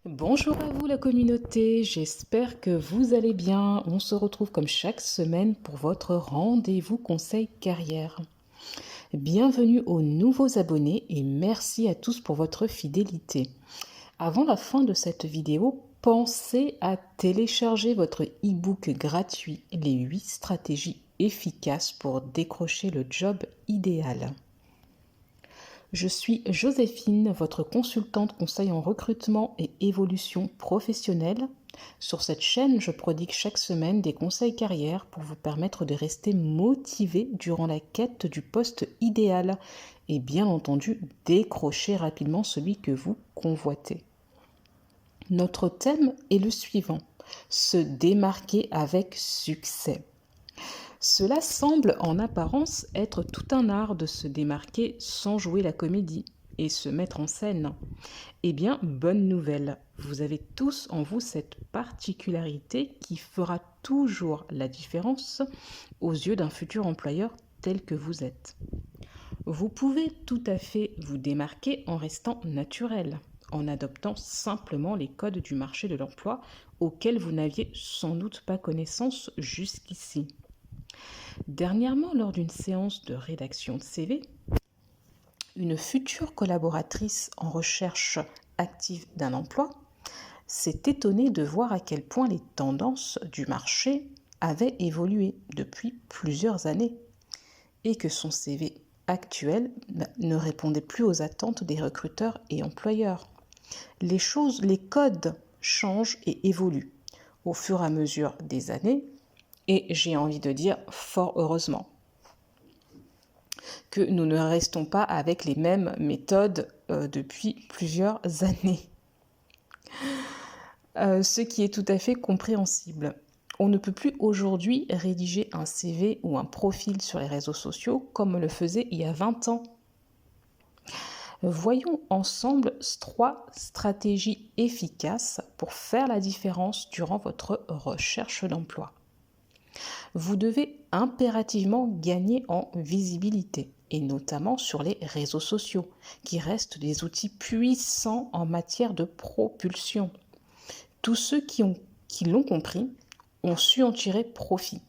Bonjour à vous la communauté, j'espère que vous allez bien. On se retrouve comme chaque semaine pour votre rendez-vous conseil carrière. Bienvenue aux nouveaux abonnés et merci à tous pour votre fidélité. Avant la fin de cette vidéo, pensez à télécharger votre e-book gratuit, les 8 stratégies efficaces pour décrocher le job idéal. Je suis Joséphine, votre consultante conseil en recrutement et évolution professionnelle. Sur cette chaîne, je prodigue chaque semaine des conseils carrière pour vous permettre de rester motivé durant la quête du poste idéal et bien entendu décrocher rapidement celui que vous convoitez. Notre thème est le suivant, se démarquer avec succès. Cela semble en apparence être tout un art de se démarquer sans jouer la comédie et se mettre en scène. Eh bien, bonne nouvelle, vous avez tous en vous cette particularité qui fera toujours la différence aux yeux d'un futur employeur tel que vous êtes. Vous pouvez tout à fait vous démarquer en restant naturel, en adoptant simplement les codes du marché de l'emploi auxquels vous n'aviez sans doute pas connaissance jusqu'ici. Dernièrement, lors d'une séance de rédaction de CV, une future collaboratrice en recherche active d'un emploi s'est étonnée de voir à quel point les tendances du marché avaient évolué depuis plusieurs années et que son CV actuel ne répondait plus aux attentes des recruteurs et employeurs. Les codes changent et évoluent au fur et à mesure des années. Et j'ai envie de dire fort heureusement que nous ne restons pas avec les mêmes méthodes depuis plusieurs années. Ce qui est tout à fait compréhensible. On ne peut plus aujourd'hui rédiger un CV ou un profil sur les réseaux sociaux comme on le faisait il y a 20 ans. Voyons ensemble 3 stratégies efficaces pour faire la différence durant votre recherche d'emploi. Vous devez impérativement gagner en visibilité, et notamment sur les réseaux sociaux, qui restent des outils puissants en matière de propulsion. Tous ceux qui l'ont compris ont su en tirer profit.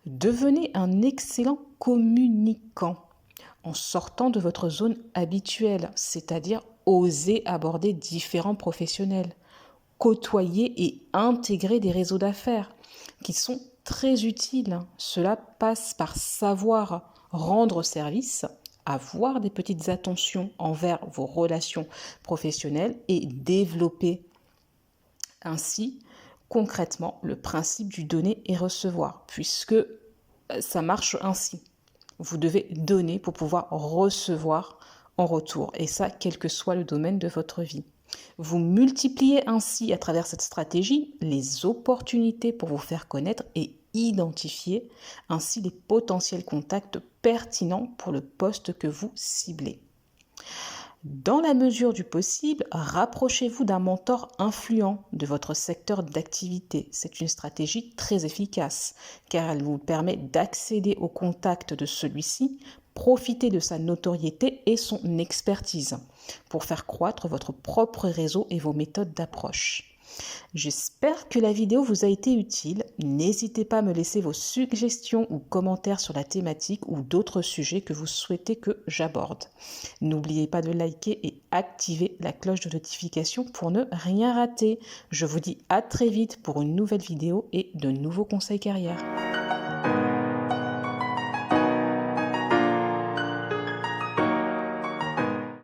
Devenez un excellent communicant en sortant de votre zone habituelle, c'est-à-dire osez aborder différents professionnels, côtoyer et intégrer des réseaux d'affaires qui sont très utiles. Cela passe par savoir rendre service, avoir des petites attentions envers vos relations professionnelles et développer ainsi concrètement le principe du donner et recevoir, puisque ça marche ainsi. Vous devez donner pour pouvoir recevoir en retour, et ça, quel que soit le domaine de votre vie. Vous multipliez ainsi à travers cette stratégie les opportunités pour vous faire connaître et identifier ainsi les potentiels contacts pertinents pour le poste que vous ciblez. Dans la mesure du possible, rapprochez-vous d'un mentor influent de votre secteur d'activité. C'est une stratégie très efficace car elle vous permet d'accéder au contact de celui-ci, profiter de sa notoriété et son expertise pour faire croître votre propre réseau et vos méthodes d'approche. J'espère que la vidéo vous a été utile. N'hésitez pas à me laisser vos suggestions ou commentaires sur la thématique ou d'autres sujets que vous souhaitez que j'aborde. N'oubliez pas de liker et activer la cloche de notification pour ne rien rater. Je vous dis à très vite pour une nouvelle vidéo et de nouveaux conseils carrière.